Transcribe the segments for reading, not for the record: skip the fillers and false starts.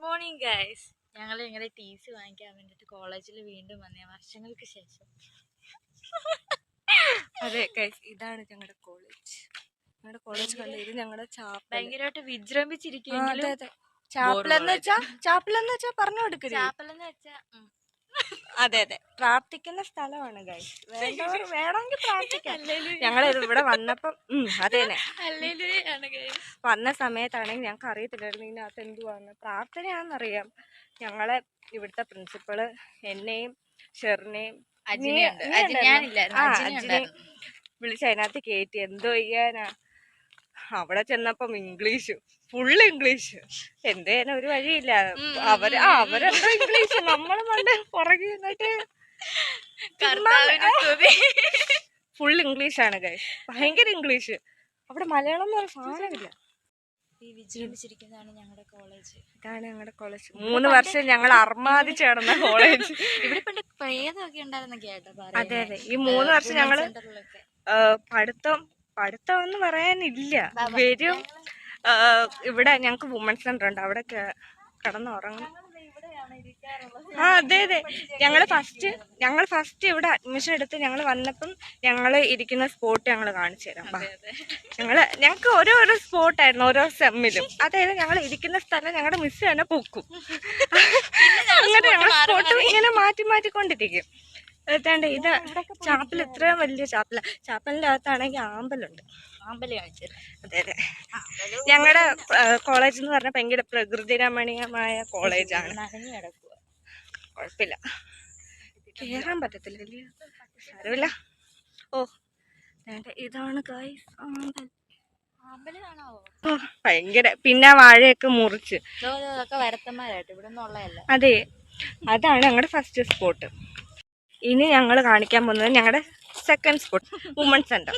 Morning guys, ഞങ്ങൾ ഞങ്ങളുടെ TC വാങ്ങിക്കാൻ വേണ്ടിട്ട് കോളേജിൽ വീണ്ടും വന്നേ വർഷങ്ങൾക്ക് ശേഷം. അതെ ഗൈസ്, ഇതാണ് ഞങ്ങളുടെ കോളേജ്. ഞങ്ങളുടെ കോളേജ് കണ്ടു. ഇത് ഞങ്ങളുടെ ഭയങ്കരമായിട്ട് വിജൃംഭിച്ചിരിക്കും. ചാപ്പലെന്ന് വെച്ചാ പറഞ്ഞു കൊടുക്കരുത്. ചാപ്പലെന്ന് വെച്ചാ അതെ അതെ, പ്രാർത്ഥിക്കുന്ന സ്ഥലമാണ് ഗൈസ്. വേണമെങ്കിൽ പ്രാർത്ഥിക്കാം. ഞങ്ങൾ ഇവിടെ വന്നപ്പം അതേനെ വന്ന സമയത്താണെങ്കിൽ ഞങ്ങൾക്ക് അറിയത്തില്ലായിരുന്നു ഇതിനകത്ത് എന്തുവാന്ന്. പ്രാർത്ഥനയാണെന്നറിയാം. ഞങ്ങളെ ഇവിടുത്തെ പ്രിൻസിപ്പള് എന്നെയും ഷെറിനെയും അജിനെ വിളിച്ച് അതിനകത്ത് കയറ്റി. എന്തോ ചെയ്യാനാ, അവിടെ ചെന്നപ്പം ഇംഗ്ലീഷ്, ഫുൾ ഇംഗ്ലീഷ്. എന്ത് ചെയ്യാനാ, ഒരു വഴിയില്ല. അവരെന്തോ ഇംഗ്ലീഷ്, നമ്മള് പണ്ട് പുറകെ നിന്നിട്ട് ഫുൾ ഇംഗ്ലീഷാണ് ഗൈസ്, ഭയങ്കര ഇംഗ്ലീഷ്. അവിടെ മലയാളം എന്ന് പറഞ്ഞ സാധനമില്ല. ഈ വിജൃംഭിച്ചിരിക്കുന്നതാണ് ഞങ്ങളുടെ കോളേജ്. ഇതാണ് ഞങ്ങളുടെ കോളേജ്. 3 വർഷം ഞങ്ങൾ അർമാദിച്ച് കിടന്ന കോളേജ്. ഇവിടെ പണ്ട് പ്രേതമൊക്കെ ഉണ്ടായിരുന്ന കേട്ടോ. അതെ അതെ, ഈ 3 വർഷം ഞങ്ങള് പഠിത്തം എന്ന് പറയാനില്ല. വരും ഇവിടെ ഞങ്ങക്ക് വുമൻസ് സെന്റർ ഉണ്ട്, അവിടെ കിടന്നുറങ്ങും. അതെ അതെ, ഞങ്ങൾ ഫസ്റ്റ് ഇവിടെ അഡ്മിഷൻ എടുത്ത് ഞങ്ങൾ വന്നപ്പം ഞങ്ങൾ ഇരിക്കുന്ന സ്പോട്ട് ഞങ്ങൾ കാണിച്ചു തരാം. ഞങ്ങൾക്ക് ഓരോ സ്പോട്ടായിരുന്നു ഓരോ സെമ്മിലും. അതായത് ഞങ്ങൾ ഇരിക്കുന്ന സ്ഥലം ഞങ്ങളുടെ മിസ് തന്നെ പൊക്കും. അങ്ങനെ ഞങ്ങൾ സ്പോട്ട് ഇങ്ങനെ മാറ്റിക്കൊണ്ടിരിക്കും. ഏതാണ്ട് ഇത് ചാപ്പൽ, ഇത്രയും വലിയ ചാപ്പലിന്റെ അകത്താണെങ്കിൽ ആമ്പലുണ്ട്. ആമ്പല് കാണിച്ചു. അതെ അതെ, ഞങ്ങളുടെ കോളേജ് എന്ന് പറഞ്ഞാൽ ഭയങ്കര പ്രകൃതി രമണീയമായ കോളേജാണ്. കുഴപ്പമില്ല, കേറാൻ പറ്റത്തില്ല, സാരമില്ല. ഓ ഇതാണ് ഗൈസ് ആമ്പൽ. ഭയങ്കര. പിന്നെ വാഴയൊക്കെ മുറിച്ച് വരത്തന്മാരായിട്ട് ഇവിടെ ഒന്നുള്ളതല്ല. അതെ, അതാണ് ഞങ്ങളുടെ ഫസ്റ്റ് സ്പോട്ട്. ഇനി ഞങ്ങൾ കാണിക്കാൻ പോകുന്നത് ഞങ്ങളുടെ സെക്കൻഡ് സ്പോട്ട്, വുമൻസ് സെന്റർ.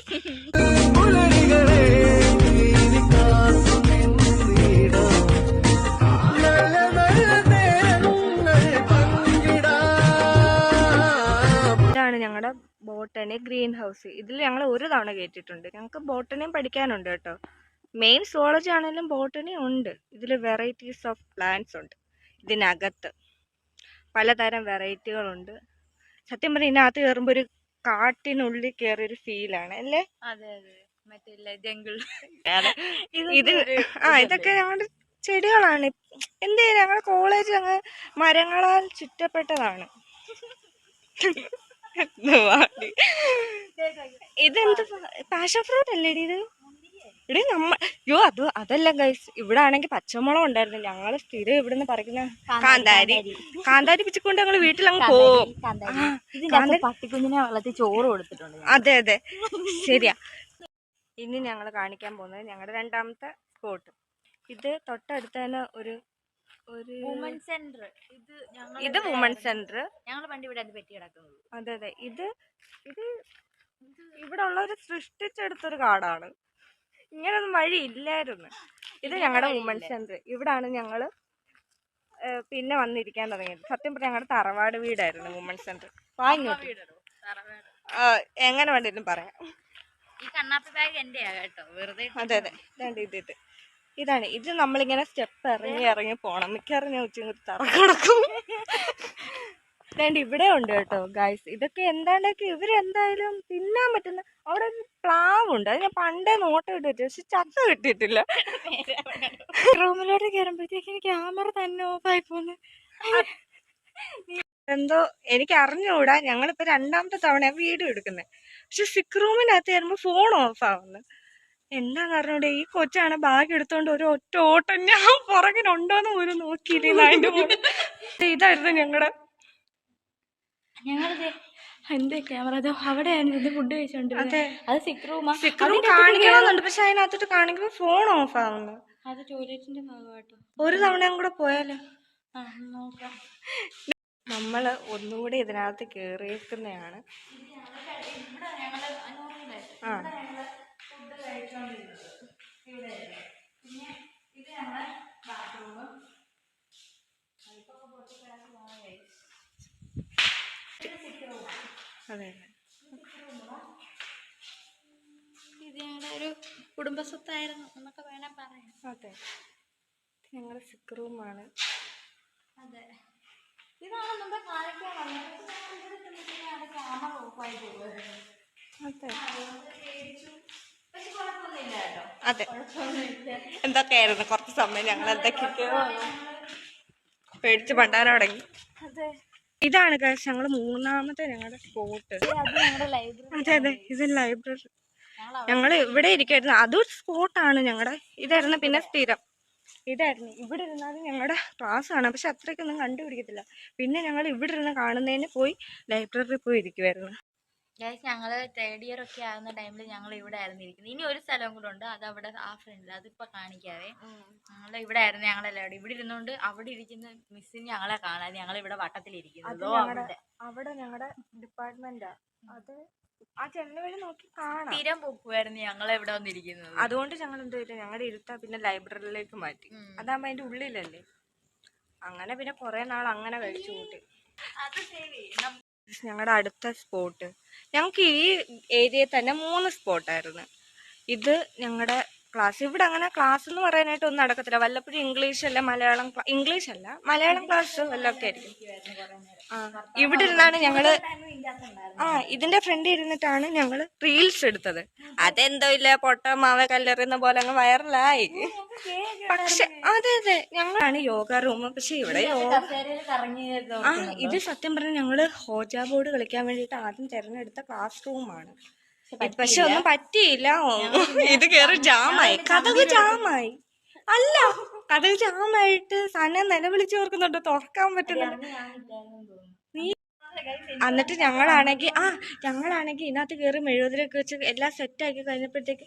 ഇതാണ് ഞങ്ങളുടെ ബോട്ടണി ഗ്രീൻ ഹൗസ്. ഇതിൽ ഞങ്ങൾ ഒരു തവണ കയറ്റിയിട്ടുണ്ട്. ഞങ്ങൾക്ക് ബോട്ടണിയും പഠിക്കാനുണ്ട് കേട്ടോ. മെയിൻ സുവോളജി ആണെങ്കിലും ബോട്ടണി ഉണ്ട്. ഇതിൽ വെറൈറ്റീസ് ഓഫ് പ്ലാന്റ്സ് ഉണ്ട്. ഇതിനകത്ത് പലതരം വെറൈറ്റികളുണ്ട്. സത്യം പറഞ്ഞാൽ ഇതിനകത്ത് കയറുമ്പോൾ ഒരു കാട്ടിനുള്ളിൽ കയറിയൊരു ഫീലാണ് അല്ലേ? അതെ അതെ, മറ്റേ ജംഗിൾ. ഇതൊക്കെ ഞങ്ങളുടെ ചെടികളാണ്. എന്ത് ചെയ്യാൻ, ഞങ്ങളുടെ കോളേജ് അങ്ങ് മരങ്ങളാൽ ചുറ്റപ്പെട്ടതാണ്. ഇതെന്ത് പാഷൻ ഫ്രൂട്ട് അല്ലേ ഇത്? അതല്ല ഗൈസ്, ഇവിടെ ആണെങ്കിൽ പച്ചമുളക് ഉണ്ടായിരുന്നു. ഞങ്ങള് സ്ഥിരം ഇവിടുന്ന് പറിക്കുന്ന കാന്താരി പിച്ചിക്കൊണ്ട് ഞങ്ങള് വീട്ടിലങ്ങ് പോവും. പട്ടിക്കുഞ്ഞിനെ വെള്ളത്തിൽ ചോറ് കൊടുത്തിട്ടുണ്ട്. അതെ അതെ, ശരിയാ. ഇനി ഞങ്ങൾ കാണിക്കാൻ പോകുന്നത് ഞങ്ങളുടെ രണ്ടാമത്തെ സ്പോട്ട്. ഇത് തൊട്ടടുത്ത് തന്നെ ഒരു വുമൻസ് സെന്റർ. ഇത് വുമൻസ് സെന്റർ. ഞങ്ങൾ പണ്ട് ഇവിടെ പറ്റി കിടക്കുന്നത്. അതെ അതെ, ഇത് ഇവിടെ ഉള്ളവര് സൃഷ്ടിച്ചെടുത്തൊരു കാടാണ്. ഇങ്ങനൊന്നും വഴി ഇല്ലായിരുന്നു. ഇത് ഞങ്ങളുടെ വുമൻസ് സെന്റർ. ഇവിടാണ് ഞങ്ങള് പിന്നെ വന്നിരിക്കാൻ തുടങ്ങിയത്. സത്യം പറഞ്ഞാൽ ഞങ്ങളുടെ തറവാട് വീടായിരുന്നു വുമൻസ് സെന്റർ. എങ്ങനെ വേണ്ടേലും പറയാം. ഈ കണ്ണാപ്പി ബാഗ് എന്റെയാ കേട്ടോ, വെറുതെ. അതെ അതെ, ഇതാണ്. ഇത് നമ്മളിങ്ങനെ സ്റ്റെപ്പ് ഇറങ്ങി പോണം. മിക്കവാറും ഞാൻ ഉച്ചങ്ങ് തറ കിടക്കും. ഇവിടെ ഉണ്ട് കേട്ടോ ഗൈസ്. ഇതൊക്കെ എന്താണ്ടൊക്കെ ഇവരെന്തായാലും തിന്നാൻ പറ്റുന്ന. അവിടെ ഒരു പ്ലാവുണ്ട്, അത് ഞാൻ പണ്ടേ നോട്ടം ഇട്ട് വെച്ചു, പക്ഷെ ചത്ത കിട്ടിയിട്ടില്ല. റൂമിലോട്ട് കയറുമ്പോഴത്തേക്ക് ക്യാമറ തന്നെ ഓഫായി പോന്ന്. എന്തോ എനിക്ക് അറിഞ്ഞുകൂടാ. ഞങ്ങളിപ്പോ 2ാമത്തെ തവണ വീഡിയോ എടുക്കുന്നത്. പക്ഷെ സിക്ക് റൂമിനകത്ത് കയറുമ്പോ ഫോൺ ഓഫ് ആവുന്നു. എന്താന്ന് അറിഞ്ഞൂടെ. ഈ കൊച്ചാണ് ബാഗ് എടുത്തോണ്ട് ഒരു ഒറ്റ ഓട്ടം. ഞാൻ പുറകിനുണ്ടോന്ന് പോലും നോക്കിയില്ല. അതിന്റെ കൂടെ ഇതായിരുന്നു ഞങ്ങളുടെ എന്റെ ക്യാമറ. അവിടെയാണ് ഫുഡ് കഴിച്ചോണ്ടിരുന്നത്. അത് സിക്ക് റൂം കാണിക്കണമെന്നുണ്ട്, പക്ഷെ അതിനകത്തോട്ട് കാണിക്കുമ്പോ ഫോൺ ഓഫ് ആവുന്നു. അത് ടോയ്ലറ്റിന്റെ ഭാഗമായിട്ടോ. ഒരു തവണയും കൂടെ പോയാലോ? നമ്മള് ഒന്നുകൂടി ഇതിനകത്ത് കേറിയേക്കുന്നതാണ്. അതെ ഇത് ഞങ്ങളുടെ ഒരു കുടുംബസ്വത്തായിരുന്നു എന്നൊക്കെ വേണേ പറയാം. അതെ, ഞങ്ങളുടെ സിക്ക് റൂമാണ്. അതെ, ഇതാണ് നമ്മുടെ കാണിക്കാൻ ക്യാമറ ഓഫായി പോകുന്നത്. അതെ പക്ഷെ കുഴപ്പമൊന്നുമില്ല കേട്ടോ. അതെ, കുഴപ്പമൊന്നുമില്ല. എന്തൊക്കെയായിരുന്നു കുറച്ച് സമയം ഞങ്ങൾ എന്തൊക്കെയോ പേടിച്ച് പണ്ടാൻ തുടങ്ങി. അതെ, ഇതാണ് കാശ് ഞങ്ങൾ മൂന്നാമത്തെ ഞങ്ങളുടെ സ്പോട്ട്. അത് ഞങ്ങളുടെ ലൈബ്രറി. അതെ അതെ, ഇത് ലൈബ്രറി. ഞങ്ങൾ ഇവിടെ ഇരിക്കായിരുന്നു, അതൊരു സ്പോട്ടാണ് ഞങ്ങളുടെ. ഇതായിരുന്നു പിന്നെ സ്ഥിരം. ഇതായിരുന്നു ഇവിടെ ഇരുന്നാലും ഞങ്ങളുടെ ക്ലാസ് കാണാം, പക്ഷെ അത്രയ്ക്കൊന്നും കണ്ടുപിടിക്കത്തില്ല. പിന്നെ ഞങ്ങൾ ഇവിടെ ഇരുന്ന് കാണുന്നതിന് പോയി ലൈബ്രറിയിൽ പോയി ഇരിക്കുമായിരുന്നു. ഞങ്ങൾ തേർഡ് ഇയർ ഒക്കെ ആകുന്ന ടൈമിൽ ഞങ്ങൾ ഇവിടെ ആയിരുന്നു ഇരിക്കുന്നത്. ഇനി ഒരു സ്ഥലവും കൂടെ ഉണ്ട്, അത് അവിടെ ആ ഫ്രണ്ടിൽ, അതിപ്പോൾ കാണിക്കാവേ. ഞങ്ങൾ ഇവിടെ ആയിരുന്നു ഞങ്ങളെല്ലാവരും. ഇവിടെ ഇരുന്നുകൊണ്ട് അവിടെ ഇരിക്കുന്ന മിസ്സിന് ഞങ്ങളെ കാണാതെ ഞങ്ങൾ ഇവിടെ വട്ടത്തിലിരിക്കുന്നത്. അവിടെ ഞങ്ങളുടെ ഡിപ്പാർട്ട്മെന്റാ, അത് ആ ജനൽ വഴി നോക്കി കാണാം. സ്ഥിരം പൊക്കുമായിരുന്നു ഞങ്ങൾ ഇവിടെ വന്നിരിക്കുന്നത്. അതുകൊണ്ട് ഞങ്ങൾ എന്ത് ചെയ്തു, ഞങ്ങളുടെ ഇരുത്താ പിന്നെ ലൈബ്രറിയിലേക്ക് മാറ്റി. അതാകുമ്പോ അതിന്റെ ഉള്ളിലല്ലേ. അങ്ങനെ പിന്നെ കുറെ നാൾ അങ്ങനെ കഴിച്ചു കൂട്ടി. ഞങ്ങളുടെ അടുത്ത സ്പോട്ട്, ഞങ്ങൾക്ക് ഈ ഏരിയയിൽ തന്നെ 3 സ്പോട്ടായിരുന്നു. ഇത് ഞങ്ങളുടെ ക്ലാസ്. ഇവിടെ അങ്ങനെ ക്ലാസ് എന്ന് പറയാനായിട്ട് ഒന്നും നടക്കത്തില്ല. വല്ലപ്പോഴും ഇംഗ്ലീഷ് അല്ല മലയാളം, ഇംഗ്ലീഷ് അല്ല മലയാളം ക്ലാസ് വല്ലതൊക്കെ ആയിരിക്കും. ഇവിടെ ഇരുന്നാണ് ഞങ്ങള് ഇതിന്റെ ഫ്രണ്ട് ഇരുന്നിട്ടാണ് ഞങ്ങള് റീൽസ് എടുത്തത്. അതെന്തോ ഇല്ല, പൊട്ട മാവ കല്ലെറിയുന്ന പോലെ അങ്ങ് വൈറലായി. പക്ഷെ അതെ അതെ, ഞങ്ങളാണ് യോഗ റൂം. പക്ഷെ ഇവിടെ ഇത് സത്യം പറഞ്ഞാൽ ഞങ്ങള് ഹോജ ബോർഡ് കളിക്കാൻ വേണ്ടിട്ട് ആദ്യം തിരഞ്ഞെടുത്ത ക്ലാസ് റൂമാണ്. പക്ഷെ ഒന്നും പറ്റിയില്ല. ഇത് കേറി ജാമായി, കഥക് ജാമായി. അല്ല, കഥക് ജാമായിട്ട് സന നിലവിളിച്ച് ഓർക്കുന്നുണ്ടോ, തുറക്കാൻ പറ്റുന്നുണ്ട്. എന്നിട്ട് ഞങ്ങളാണെങ്കിൽ ഇതിനകത്ത് കയറി മെഴുകുതിരിയൊക്കെ വെച്ച് എല്ലാം സെറ്റാക്കി കഴിഞ്ഞപ്പോഴത്തേക്ക്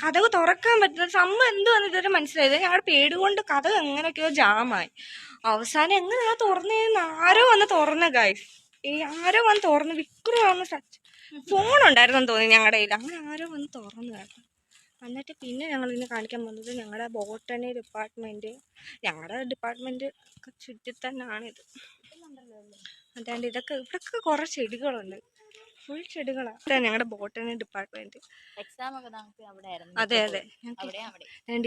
കഥക് തുറക്കാൻ പറ്റില്ല. സംഭവം എന്തുവന്ന് ഇതുവരെ മനസ്സിലായത്. ഞങ്ങളുടെ പേടി കൊണ്ട് കഥക് എങ്ങനെയൊക്കെയോ ജാമായി. അവസാനം എങ്ങനെയാ തുറന്നേന്ന് ആരോ വന്ന് തുറന്ന ഗൈസ്. ആരോ വന്ന് തുറന്ന് വിക്രമാണെന്ന് ഫോൺ ഉണ്ടായിരുന്നെന്ന് തോന്നി ഞങ്ങളുടെ കയ്യിൽ. അങ്ങനെ ആരോ വന്ന് തുറന്നു കേട്ടോ. എന്നിട്ട് പിന്നെ ഞങ്ങൾ ഇന്ന് കാണിക്കാൻ പോകുന്നത് ഞങ്ങളുടെ ബോട്ടണി ഡിപ്പാർട്ട്മെന്റ്. ഞങ്ങളുടെ ഡിപ്പാർട്ട്മെന്റ് ഒക്കെ ചുറ്റി തന്നെയാണിത്. അതാണ്ട് ഇതൊക്കെ ഇവിടൊക്കെ കുറെ ചെടികളുണ്ട്, ഫുൾ ചെടികളാണ്. ഞങ്ങളുടെ ബോട്ടണി ഡിപ്പാർട്ട്മെന്റ്. എക്സാം ഒക്കെ നമുക്ക് അവിടെ ആയിരുന്നു. അതെ അതെ,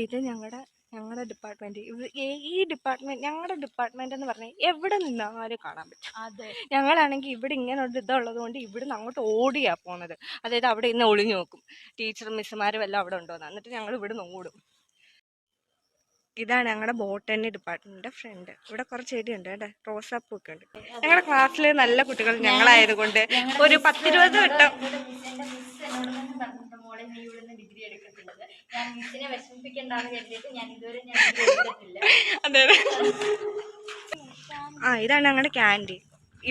ഇത് ഞങ്ങളുടെ ഡിപ്പാർട്ട്മെന്റ്. ഈ ഡിപ്പാർട്ട്മെന്റ്, ഞങ്ങളുടെ ഡിപ്പാർട്ട്മെന്റ് എന്ന് പറഞ്ഞാൽ എവിടെ നിന്നാലും കാണാൻ പറ്റും. അതെ, ഞങ്ങളാണെങ്കിൽ ഇവിടെ ഇങ്ങനെ ഒരു ഇതുള്ളത് കൊണ്ട് ഇവിടുന്ന് അങ്ങോട്ട് ഓടിയാ പോണത്. അതായത് അവിടെ ഇന്ന് ഒളിഞ്ഞു നോക്കും ടീച്ചറും മിസ്സുമാരും എല്ലാം അവിടെ ഉണ്ടോന്ന്. എന്നിട്ട് ഞങ്ങൾ ഇവിടുന്ന് ഓടും. ഇതാണ് ഞങ്ങളുടെ ബോട്ടണി ഡിപ്പാർട്ട്മെന്റിന്റെ ഫ്രണ്ട്. ഇവിടെ കുറച്ച് ചെടിയുണ്ട് കേട്ടോ, റോസാപ്പൂ ഒക്കെ ഉണ്ട്. ഞങ്ങളുടെ ക്ലാസ്സിൽ നല്ല കുട്ടികൾ ഞങ്ങളായതുകൊണ്ട് ഒരു 10-20 വട്ടം അതെ. ഇതാണ് ഞങ്ങളുടെ ക്യാൻറ്റീൻ.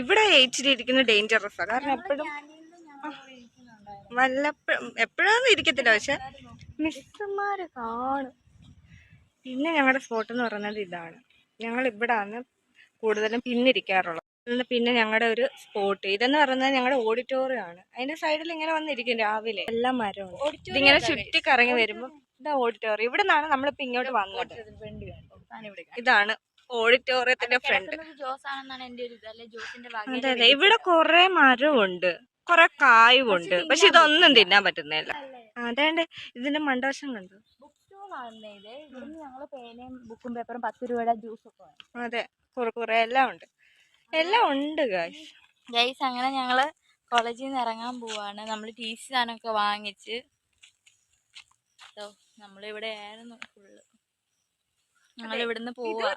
ഇവിടെ ഇരിക്കുന്ന ഡേഞ്ചറസാണ്. കാരണം എപ്പോഴും എപ്പോഴൊന്നും ഇരിക്കത്തില്ല, പക്ഷെ മിസ്സുമാര് കാണും. പിന്നെ ഞങ്ങളുടെ സ്പോട്ട് എന്ന് പറയുന്നത് ഇതാണ്. ഞങ്ങൾ ഇവിടാണ് കൂടുതലും പിന്നിരിക്കാറുള്ളത്. പിന്നെ ഞങ്ങളുടെ ഒരു സ്പോട്ട് ഇതെന്ന് പറയുന്നത് ഞങ്ങളുടെ ഓഡിറ്റോറിയം ആണ്. അതിന്റെ സൈഡിൽ ഇങ്ങനെ വന്നിരിക്കും രാവിലെ. എല്ലാം മരമാണ്. ഇതിങ്ങനെ ചുറ്റി കറങ്ങി വരുമ്പോൾ ഇതാ ഓഡിറ്റോറിയം. ഇവിടെ നിന്നാണ് നമ്മളിപ്പോ ഇങ്ങോട്ട് വന്നത്. ഇതാണ് ഓഡിറ്റോറിയത്തിന്റെ ഫ്രണ്ട്. അതെ അതെ, ഇവിടെ കുറെ മരമുണ്ട്, കുറെ കായുമുണ്ട്. പക്ഷെ ഇതൊന്നും തിന്നാൻ പറ്റുന്നില്ല. അതാണ്ട് ഇതിന്റെ മണ്ടവശം കണ്ടു. ഞങ്ങള് പേനയും ബുക്കും പേപ്പറും 10 രൂപയുടെ ജ്യൂസൊക്കെ. അതെ, കുറെ എല്ലാം ഉണ്ട് ഗൈസ്. അങ്ങനെ ഞങ്ങള് കോളേജിൽ നിന്ന് ഇറങ്ങാൻ പോവാണ്. നമ്മൾ TC സാധനമൊക്കെ വാങ്ങിച്ച് നമ്മളിവിടെ ആയിരുന്നു ഫുള്ള്. ഞങ്ങൾ ഇവിടുന്ന് പോവാ.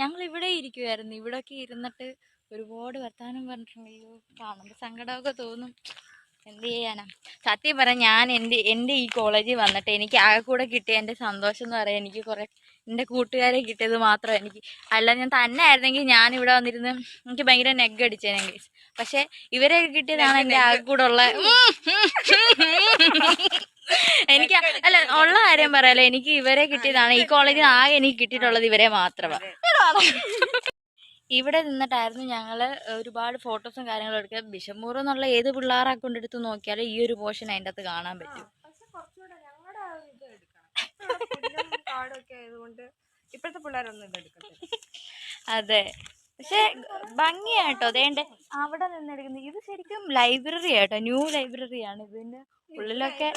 ഞങ്ങൾ ഇവിടെ ഇരിക്കുവായിരുന്നു. ഇവിടൊക്കെ ഇരുന്നിട്ട് ഒരുപാട് വർത്താനം പറഞ്ഞിട്ടുണ്ടെങ്കിൽ കാണുമ്പോൾ സങ്കടമൊക്കെ തോന്നും. എന്ത് ചെയ്യാനാ. സത്യം പറയാം, ഞാൻ എൻ്റെ ഈ കോളേജിൽ വന്നിട്ട് എനിക്ക് ആകെ കൂടെ കിട്ടിയ എൻ്റെ സന്തോഷം എന്ന് പറയാൻ എനിക്ക് കുറെ എൻ്റെ കൂട്ടുകാരെ കിട്ടിയത് മാത്രം. എനിക്ക് അല്ല, ഞാൻ തന്നെ ആയിരുന്നെങ്കിൽ ഞാൻ ഇവിടെ വന്നിരുന്ന് എനിക്ക് ഭയങ്കര നെഗ് അടിച്ചേനെങ്കിൽ. പക്ഷെ ഇവരെ കിട്ടിയതാണ് എൻ്റെ ആകെ കൂടെ ഉള്ള എനിക്ക് അല്ല ഉള്ള കാര്യം പറയാലോ. എനിക്ക് ഇവരെ കിട്ടിയതാണ്. ഈ കോളേജിൽ ആകെ എനിക്ക് കിട്ടിയിട്ടുള്ളത് ഇവരെ മാത്രമാണ്. ഇവിടെ നിന്നിട്ടായിരുന്നു ഞങ്ങള് ഒരുപാട് ഫോട്ടോസും കാര്യങ്ങളും എടുക്കുക. ബിഷമൂർ എന്നുള്ള ഏത് പിള്ളേരെ കൊണ്ടെടുത്ത് നോക്കിയാലും ഈ ഒരു പോർഷൻ അതിൻ്റെ അകത്ത് കാണാൻ പറ്റും. ഇപ്പോഴത്തെ പിള്ളേരൊന്നും ഇതെടുക്കത്തില്ല. അതെ, പക്ഷെ ഭംഗിയാട്ടോ. അതേണ്ട അവിടെ നിന്നെടുക്കുന്നത്. ഇത് ശരിക്കും ലൈബ്രറി ആട്ടോ, ന്യൂ ലൈബ്രറിയാണ്. ഇതിന്റെ ഉള്ളിലൊക്കെ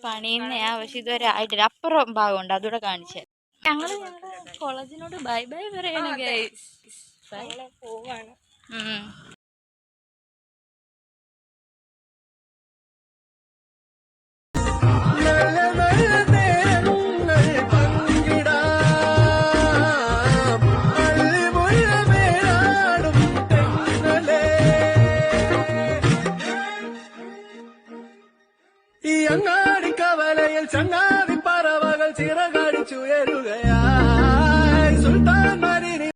പണിയുന്നയാ, പക്ഷെ ഇതുവരെ ആയിട്ടില്ല. അപ്പുറം ഭാഗമുണ്ട്, അതുകൂടെ കാണിച്ചേ. ഞങ്ങള് ഞങ്ങളുടെ കോളേജിനോട് ബൈ ബൈ പറയണ ഗൈസ്. പോവാണ്. ഈ അങ്ങാടി കവലയിൽ ചങ്ങാതി പറവകൾ ചിറകടിച്ചുയരുകയാ.